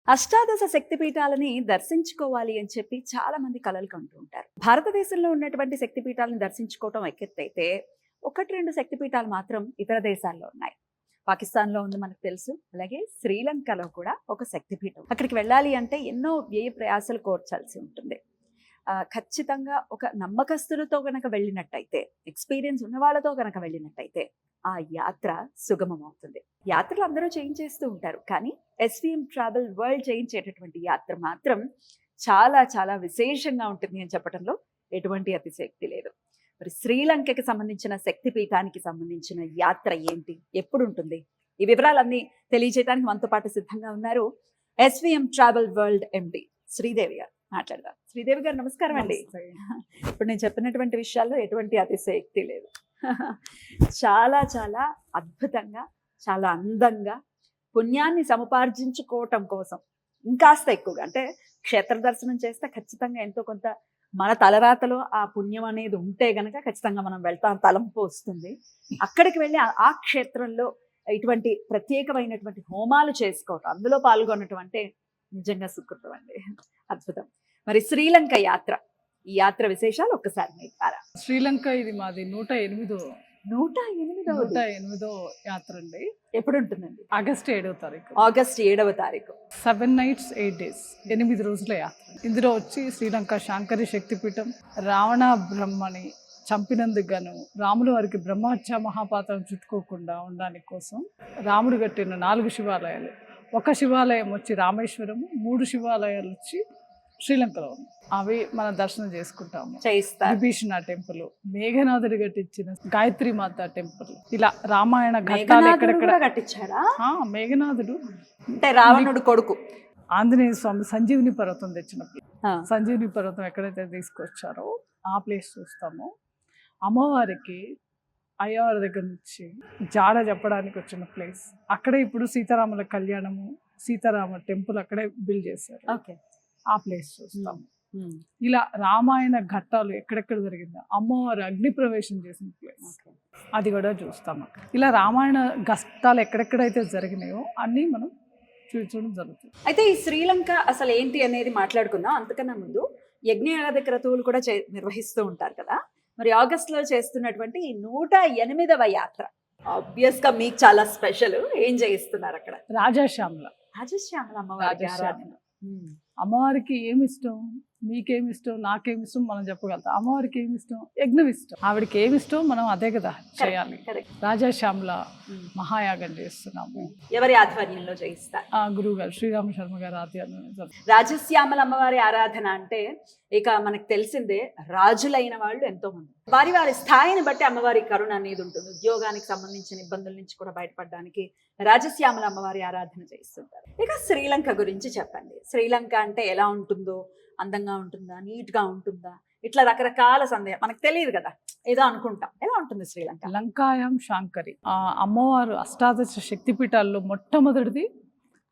అష్టాదశ శక్తిపీఠాలని దర్శించుకోవాలి అని చెప్పి చాలా మంది కలలు కంటూ ఉంటారు. భారతదేశంలో ఉన్నటువంటి శక్తిపీఠాలను దర్శించుకోవటం ఎక్కెత్తైతే ఒకటి రెండు శక్తిపీఠాలు మాత్రం ఇతర దేశాల్లో ఉన్నాయి. పాకిస్తాన్లో ఉంది మనకు తెలుసు. అలాగే శ్రీలంకలో కూడా ఒక శక్తిపీఠం. అక్కడికి వెళ్ళాలి అంటే ఎన్నో వ్యయ ప్రయాసాలు కోర్చాల్సి ఉంటుంది. ఖచ్చితంగా ఒక నమ్మకస్తులతో గనక వెళ్ళినట్టయితే, ఎక్స్పీరియన్స్ ఉన్న వాళ్ళతో గనక వెళ్ళినట్టయితే ఆ యాత్ర సుగమం అవుతుంది. యాత్రలు అందరూ చేయించేస్తూ ఉంటారు, కానీ ఎస్విఎం ట్రావెల్ వరల్డ్ చేయించేటటువంటి యాత్ర మాత్రం చాలా చాలా విశేషంగా ఉంటుంది అని చెప్పడంలో ఎటువంటి అతిశక్తి లేదు. మరి శ్రీలంకకి సంబంధించిన శక్తిపీఠానికి సంబంధించిన యాత్ర ఏంటి, ఎప్పుడు ఉంటుంది, ఈ వివరాలన్నీ తెలియజేయడానికి మనతో పాటు సిద్ధంగా ఉన్నారు ఎస్విఎం ట్రావెల్ వరల్డ్ ఎండి శ్రీదేవి గారు. మాట్లాడదాం. శ్రీదేవి గారు నమస్కారం అండి. ఇప్పుడు నేను చెప్పినటువంటి విషయాల్లో ఎటువంటి అతిశయక్తి లేదు. చాలా చాలా అద్భుతంగా, చాలా అందంగా, పుణ్యాన్ని సముపార్జించుకోవటం కోసం ఇంకాస్త ఎక్కువగా, అంటే క్షేత్ర దర్శనం చేస్తే ఖచ్చితంగా ఎంతో కొంత మన తలరాతలో ఆ పుణ్యం అనేది ఉంటే గనక ఖచ్చితంగా మనం వెళ్తాం, తలంపు వస్తుంది. అక్కడికి వెళ్ళి ఆ క్షేత్రంలో ఇటువంటి ప్రత్యేకమైనటువంటి హోమాలు చేసుకోవటం, అందులో పాల్గొనటం నిజంగా సుకృతం అండి. అద్భుతం. మరి శ్రీలంక యాత్ర, ఈ యాత్ర విశేషాలు ఒక్కసారి మీ ద్వారా. శ్రీలంక ఇది మాది 108వ యాత్ర అండి. ఎప్పుడు ఉంటుందండి? ఆగస్ట్ 7వ తారీఖు. ఆగస్ట్ 7వ తారీఖు. 7 nights 8 days, 8 రోజుల యాత్ర. ఇందులో వచ్చి శ్రీలంక శాంకరి శక్తిపీఠం, రావణ బ్రహ్మని చంపినందుకు గాను రాముల వారికి బ్రహ్మహత్య మహాపాత్రం చుట్టుకోకుండా ఉండడానికి కోసం రాముడు కట్టిన 4 శివాలయాలు. ఒక శివాలయం వచ్చి రామేశ్వరము, 3 శివాలయాలు వచ్చి శ్రీలంకలో ఉంది. అవి మనం దర్శనం చేసుకుంటాము. విభీషణ టెంపుల్, మేఘనాథుడు కట్టించిన గాయత్రి మాత టెంపుల్, ఇలా రామాయణ ఘట్టాలు ఎక్కడెక్కడ కట్టించాడా మేఘనాథుడు అంటే రావణుడు కొడుకు ఆంజనేయ స్వామి సంజీవిని పర్వతం తెచ్చినప్పుడు, సంజీవిని పర్వతం ఎక్కడైతే తీసుకొచ్చారో ఆ ప్లేస్ చూస్తాము. అమ్మవారికి అయ్యవారి దగ్గర నుంచి జాడ చెప్పడానికి వచ్చిన ప్లేస్ అక్కడే. ఇప్పుడు సీతారాముల కళ్యాణము, సీతారామ టెంపుల్ అక్కడే బిల్డ్ చేశారు. ఆ ప్లేస్ చూస్తాము. ఇలా రామాయణ ఘట్టాలు ఎక్కడెక్కడ జరిగిందో, అమ్మవారు అగ్ని ప్రవేశం చేసిన ప్లేస్ అది కూడా చూస్తాము. ఇలా రామాయణ ఘట్టాలు ఎక్కడెక్కడైతే జరిగినాయో అన్నీ మనం చూపించడం జరుగుతుంది. అయితే ఈ శ్రీలంక అసలు ఏంటి అనేది మాట్లాడుకుందాం. అంతకన్నా ముందు యజ్ఞయాగాది క్రతువులు కూడా నిర్వహిస్తూ ఉంటారు కదా. మరి ఆగస్టులో చేస్తున్నటువంటి ఈ 108వ యాత్ర ఆబ్వియస్ గా మీకు చాలా స్పెషల్. ఏం చేయిస్తున్నారు అక్కడ? రాజశ్యామల అమ్మవారి ఆరాధన. అమ్మవారికి ఏమి ఇష్టం, మీకేమి ఇష్టం, నాకేమి ఇష్టం మనం చెప్పగలుగుతాం. అమ్మవారికి ఏమి ఇష్టం, యజ్ఞం ఇష్టం. ఆవిడకి ఏమి ఇష్టం మనం అదే కదా చేయాలి. రాజశ్యామల మహాయాగం చేస్తున్నాము. ఎవరి ఆధ్వర్యంలో చేయిస్తారు? గురువు గారు శ్రీరామ శర్మ గారి ఆధ్వర్యంలో. రాజశ్యామల అమ్మవారి ఆరాధన అంటే ఇక మనకు తెలిసిందే, రాజులైన వాళ్ళు ఎంతో మంది వారి వారి స్థాయిని బట్టి అమ్మవారి కరుణ అనేది ఉంటుంది. ఉద్యోగానికి సంబంధించిన ఇబ్బందుల నుంచి కూడా బయటపడడానికి రాజశ్యామల అమ్మవారి ఆరాధన చేస్తుంటారు. ఇక శ్రీలంక గురించి చెప్పండి. శ్రీలంక అంటే ఎలా ఉంటుందో, అందంగా ఉంటుందా, నీట్ గా ఉంటుందా, ఇట్లా రకరకాల సందేహం మనకు తెలియదు కదా, ఏదో అనుకుంటాం. ఎలా ఉంటుంది శ్రీలంక? లంకాయం శాంకరి అమ్మవారు అష్టాదశ శక్తిపీఠాల్లో మొట్టమొదటిది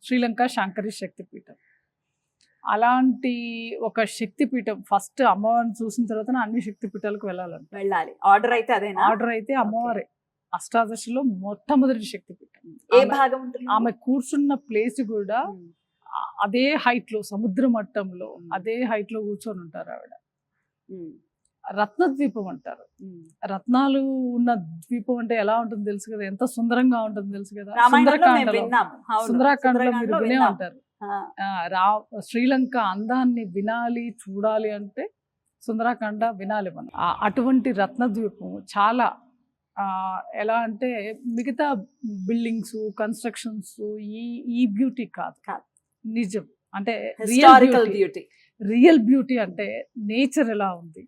శ్రీలంక శాంకరి శక్తిపీఠం. అలాంటి ఒక శక్తిపీఠం ఫస్ట్ అమ్మవారిని చూసిన తర్వాత అన్ని శక్తిపీఠాలకు వెళ్ళాలి. ఆర్డర్ అయితే అదేనా? ఆర్డర్ అయితే అమ్మవారే అష్టాదశలో మొట్టమొదటి శక్తిపీఠం. ఏ భాగం ఉంటుంది? ఆమె కూర్చున్న ప్లేస్ కూడా అదే హైట్ లో, సముద్ర మట్టంలో అదే హైట్ లో కూర్చొని ఉంటారు ఆవిడ. రత్నద్వీపం అంటారు. రత్నాలు ఉన్న ద్వీపం అంటే ఎలా ఉంటుంది తెలుసు కదా, ఎంత సుందరంగా ఉంటుంది తెలుసు కదా. సుందరాకాండలో మీరు వినే ఉంటారు. శ్రీలంక అందాన్ని వినాలి, చూడాలి అంటే సుందరాకాండ వినాలి మనం. అటువంటి రత్నద్వీపం చాలా ఎలా అంటే మిగతా బిల్డింగ్స్, కన్స్ట్రక్షన్స్ ఈ బ్యూటీ కాదు, నిజం అంటే రియల్ బ్యూటీ అంటే నేచర్ ఎలా ఉంది.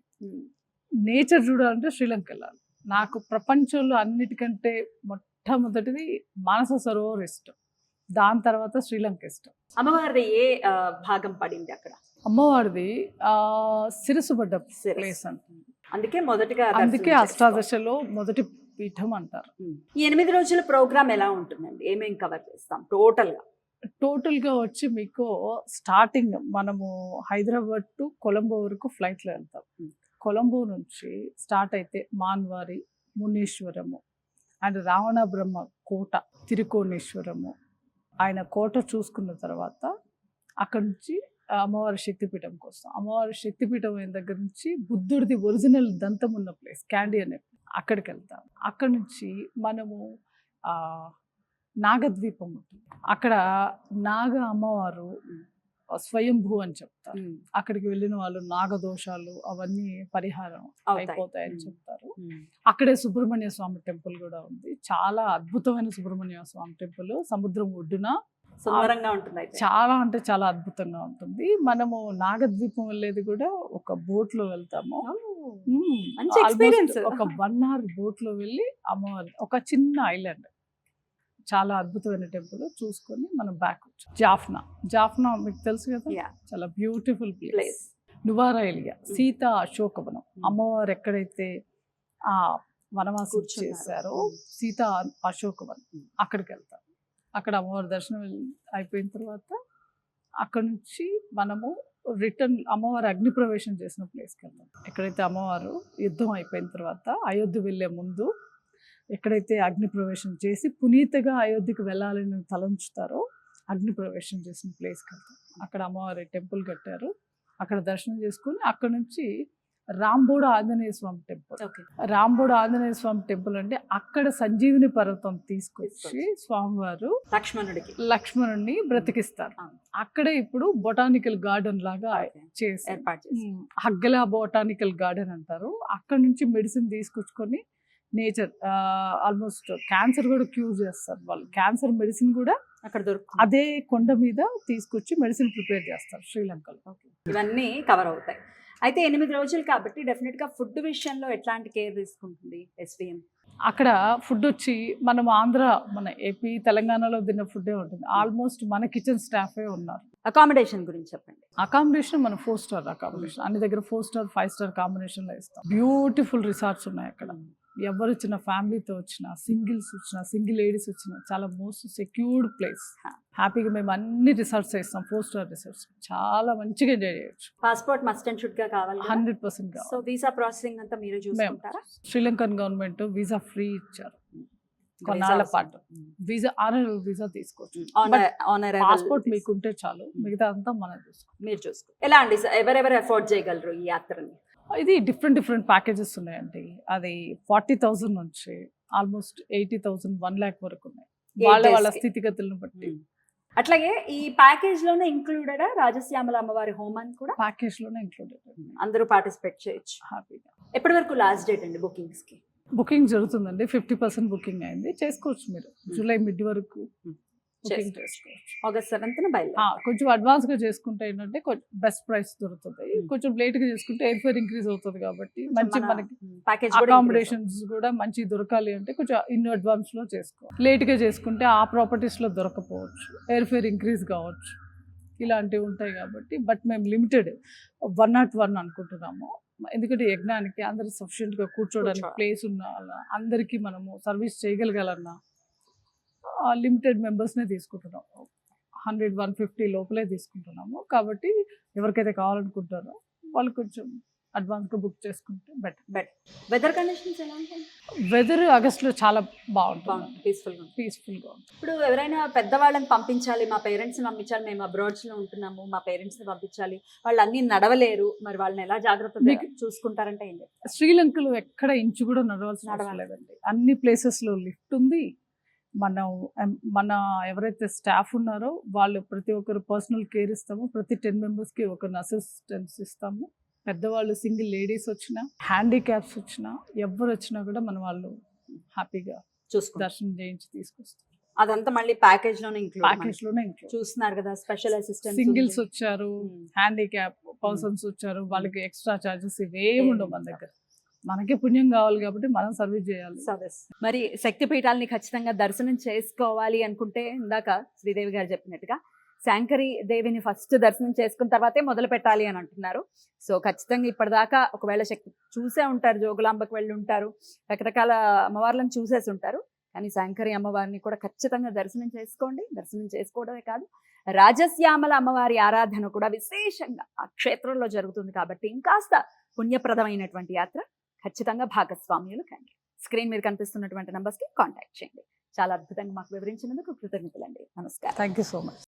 నేచర్ చూడాలంటే శ్రీలంక వెళ్ళాలి. నాకు ప్రపంచంలో అన్నిటికంటే మొట్టమొదటిది మానస సరోవర్ ఇష్టం, దాని తర్వాత శ్రీలంక ఇష్టం. అమ్మవారిది ఏ భాగం పడింది అక్కడ? అమ్మవారిది శిరసు పడ్డ ప్లేస్ అంటుంది. అందుకే అష్టాదశలో మొదటి పీఠం అంటారు. ఈ 8 రోజుల ప్రోగ్రామ్ ఎలా ఉంటుందండి? ఏమేమి కవర్ చేస్తాం టోటల్ గా వచ్చి మీకు స్టార్టింగ్ మనము హైదరాబాద్ టు కొలంబో వరకు ఫ్లైట్లో వెళ్తాం. కొలంబో నుంచి స్టార్ట్ అయితే మాన్వారి, మునీశ్వరము అండ్ రావణ బ్రహ్మ కోట, తిరుకోణేశ్వరము, ఆయన కోట చూసుకున్న తర్వాత అక్కడ నుంచి అమ్మవారి శక్తిపీఠంకి వస్తాం. అమ్మవారి శక్తిపీఠం అయిన దగ్గర నుంచి బుద్ధుడిది ఒరిజినల్ దంతం ఉన్న ప్లేస్ క్యాండీ అనే అక్కడికి వెళ్తాం. అక్కడ నుంచి మనము నాగద్వీపం ఉంటుంది. అక్కడ నాగ అమ్మవారు స్వయంభూ అని చెప్తారు. అక్కడికి వెళ్ళిన వాళ్ళు నాగదోషాలు అవన్నీ పరిహారం అయిపోతాయని చెప్తారు. అక్కడే సుబ్రహ్మణ్య స్వామి టెంపుల్ కూడా ఉంది. చాలా అద్భుతమైన సుబ్రహ్మణ్య స్వామి టెంపుల్ సముద్రం ఒడ్డున సుందరంగా ఉంటుంది. చాలా అంటే చాలా అద్భుతంగా ఉంటుంది. మనము నాగద్వీపం వెళ్ళేది కూడా ఒక బోట్ లో వెళ్తాము. ఒక 1 hour బోట్ లో వెళ్ళి అమ్మవారి ఒక చిన్న ఐలాండ్ చాలా అద్భుతమైన టెంపుల్ చూసుకొని మనం బ్యాక్ వచ్చాం. జాఫ్నా మీకు తెలుసు కదా, చాలా బ్యూటిఫుల్ ప్లేస్. నువారాయిలియా సీతా అశోకవనం, అమ్మవారు ఎక్కడైతే ఆ వనవాసం చేశారో సీతా అశోకవనం అక్కడికి వెళ్తాం. అక్కడ అమ్మవారి దర్శనం అయిపోయిన తర్వాత అక్కడ నుంచి మనము రిటర్న్ అమ్మవారు అగ్నిప్రవేశం చేసిన ప్లేస్కి వెళ్తాం. ఎక్కడైతే అమ్మవారు యుద్ధం అయిపోయిన తర్వాత అయోధ్య వెళ్ళే ముందు ఎక్కడైతే అగ్నిప్రవేశం చేసి పునీతగా అయోధ్యకి వెళ్ళాలని తలంచుతారో అగ్నిప్రవేశం చేసిన ప్లేస్కి వెళ్తాం. అక్కడ అమ్మవారి టెంపుల్ కట్టారు. అక్కడ దర్శనం చేసుకుని అక్కడ నుంచి రాంబోడ ఆంజనేయ స్వామి టెంపుల్. రాంబోడ ఆంజనేయ స్వామి టెంపుల్ అంటే అక్కడ సంజీవిని పర్వతం తీసుకొచ్చి స్వామివారు లక్ష్మణుడిని బ్రతికిస్తారు. అక్కడే ఇప్పుడు బొటానికల్ గార్డెన్ లాగా చేసి హగ్గల బొటానికల్ గార్డెన్ అంటారు. అక్కడ నుంచి మెడిసిన్ తీసుకొచ్చుకొని నేచర్ ఆల్మోస్ట్ క్యాన్సర్ కూడా క్యూర్ చేస్తారు వాళ్ళు. క్యాన్సర్ మెడిసిన్ కూడా అక్కడ దొరుకుతుంది. అదే కొండ మీద తీసుకొచ్చి మెడిసిన్ ప్రిపేర్ చేస్తారు శ్రీలంకలో. ఇవన్నీ కవర్ అవుతాయి. అయితే 8 రోజులు కాబట్టి డెఫినెట్ గా ఫుడ్ విషయంలో ఎట్లాంటి కేర్ తీసుకుంటుంది SVM? అక్కడ ఫుడ్ వచ్చి మనం మన ఏపీ తెలంగాణలో తిన్న ఫుడ్డే ఉంటుంది. ఆల్మోస్ట్ మన కిచెన్ స్టాఫే ఉన్నారు. అకామిడేషన్ గురించి చెప్పండి. అకామిడేషన్ మన 4 star అకామిడేషన్, అన్ని దగ్గర 4 star 5 star కాంబినేషన్ లో ఇస్తాం. బ్యూటిఫుల్ రిసార్ట్స్ ఉన్నాయి అక్కడ. ఎవరు వచ్చిన ఫ్యామిలీతో వచ్చిన, సింగిల్స్ వచ్చిన, సింగిల్ లేడీస్ వచ్చిన చాలా మోస్ట్ సెక్యూర్డ్ ప్లేస్. హ్యాపీగా మేము అన్ని రిసార్ట్స్ ఇస్తాం, 4 star రిసార్ట్స్. చాలా మంచిగా ఎంజాయ్ చేయొచ్చు. పాస్పోర్ట్ మస్ట్ అండ్ షుడ్ గా కావాలి, 100% కావాలి. సో వీసా ప్రాసెసింగ్ అంతా మీరు చూసుకుంటారా? శ్రీలంకన్ గవర్నమెంట్ వీసా ఫ్రీ ఇచ్చారు కొన్నాళ్ళ పాటు. వీసా ఆనరబుల్ వీసా తీసుకోవచ్చు. పాస్పోర్ట్ మీకు ఉంటే చాలు, మిగతా అంతా మనం మీరు చూసుకో. ఎలా అండి ఎవరెవరు అఫోర్డ్ చేయగలరు ఈ యాత్రని? ఇది డిఫరెంట్ ప్యాకేజెస్ ఉన్నాయండి. అది 40,000 నుంచి ఆల్మోస్ట్ 80,000 1 lakh వరకు ఉన్నాయి, వాళ్ళ స్థితిగతులను బట్టి. అట్లాగే ఈ ప్యాకేజ్ లోనే ఇంక్లూడెడ్ రాజశ్యామల అమ్మవారి హోమం కూడా ప్యాకేజ్ లోనే ఇంక్లూడెడ్. అందరూ పార్టిసిపేట్ చేయొచ్చు హ్యాపీగా. ఎప్పటి వరకు లాస్ట్ డేట్ అండి బుకింగ్స్ కి? బుకింగ్ జరుగుతుందండి, 50% బుకింగ్ అయింది. చేసుకోవచ్చు మీరు, జూలై మిడ్ వరకు ఆగస్ట్ 7th కొంచెం అడ్వాన్స్ గా చేసుకుంటే ఏంటంటే కొంచెం బెస్ట్ ప్రైస్ దొరుకుతుంది. కొంచెం లేట్ గా చేసుకుంటే ఎయిర్ ఫేర్ ఇంక్రీజ్ అవుతుంది కాబట్టి మంచి మనకి అకామిడేషన్స్ కూడా మంచి దొరకాలి అంటే కొంచెం ఇన్ అడ్వాన్స్ లో చేసుకో. లేట్ గా చేసుకుంటే ఆ ప్రాపర్టీస్ లో దొరకపోవచ్చు, ఎయిర్ ఫేర్ ఇంక్రీజ్ కావచ్చు, ఇలాంటివి ఉంటాయి కాబట్టి. బట్ మేము లిమిటెడ్ 101 అనుకుంటున్నాము. ఎందుకంటే యజ్ఞానికి అందరు సఫిషియెంట్ గా కూర్చోడానికి ప్లేస్ ఉన్న అందరికీ మనము సర్వీస్ చేయగలగాలన్నా లిమిటెడ్ మెంబర్స్నే తీసుకుంటున్నాము. 100-150 లోపలే తీసుకుంటున్నాము. కాబట్టి ఎవరికైతే కావాలనుకుంటారో వాళ్ళు కొంచెం అడ్వాన్స్గా బుక్ చేసుకుంటే బెటర్. వెదర్ కండిషన్స్ ఎలా ఉంటాయి? వెదర్ ఆగస్ట్లో చాలా బాగుంటుంది, పీస్ఫుల్గా ఉంటుంది. ఇప్పుడు ఎవరైనా పెద్దవాళ్ళని పంపించాలి, మా పేరెంట్స్ని పంపించాలి, మేము అబ్రాడ్స్లో ఉంటున్నాము, మా పేరెంట్స్ని పంపించాలి, వాళ్ళు అన్నీ నడవలేరు, మరి వాళ్ళని ఎలా జాగ్రత్తగా చూసుకుంటారంటే ఏంటి? శ్రీలంకలో ఎక్కడ ఇంచు కూడా నడవాల్సిన లేదండి. అన్ని ప్లేసెస్లో లిఫ్ట్ ఉంది. మన ఎవరైతే స్టాఫ్ ఉన్నారో వాళ్ళు ప్రతి ఒక్కరు పర్సనల్ కేర్ ఇస్తాము. ప్రతి 10 members-కి ఒకరిని అసిస్టెన్స్ ఇస్తాము. పెద్దవాళ్ళు, సింగిల్ లేడీస్ వచ్చినా, హ్యాండిక్యాప్స్ వచ్చినా, ఎవరు వచ్చినా కూడా మన వాళ్ళు హ్యాపీగా దర్శనం చేయించి తీసుకొస్తాం. అదంతా మళ్ళీ ప్యాకేజ్ లోనే ఇంక్లూడ్. చూస్తున్నారు కదా, స్పెషల్ అసిస్టెంట్, సింగిల్స్ వచ్చారు, హ్యాండిక్యాప్ పర్సన్స్ వచ్చారు, వాళ్ళకి ఎక్స్ట్రా చార్జెస్ ఇవేమి ఉండవు మన దగ్గర. మనకి పుణ్యం కావాలి కాబట్టి మనం సర్వీస్ చేయాలి. మరి శక్తిపీఠాలని ఖచ్చితంగా దర్శనం చేసుకోవాలి అనుకుంటే ఇందాక శ్రీదేవి గారు చెప్పినట్టుగా శాంకరి దేవిని ఫస్ట్ దర్శనం చేసుకున్న తర్వాతే మొదలు పెట్టాలి అని అంటున్నారు. సో ఖచ్చితంగా ఇప్పటిదాకా ఒకవేళ శక్తి చూసే ఉంటారు, జోగులాంబకు వెళ్ళి ఉంటారు, రకరకాల అమ్మవార్లను చూసేసి ఉంటారు. కానీ శాంకరి అమ్మవారిని కూడా ఖచ్చితంగా దర్శనం చేసుకోండి. దర్శనం చేసుకోవడమే కాదు, రాజశ్యామల అమ్మవారి ఆరాధన కూడా విశేషంగా ఆ క్షేత్రంలో జరుగుతుంది కాబట్టి ఇంకాస్త పుణ్యప్రదమైనటువంటి యాత్ర. ఖచ్చితంగా భాగస్వామ్యులు కండి. స్క్రీన్ మీద కనిపిస్తున్నటువంటి నంబర్స్కి కాంటాక్ట్ చేయండి. చాలా అద్భుతంగా మాకు వివరించినందుకు కృతజ్ఞతలండి. నమస్కారం. Thank you so much.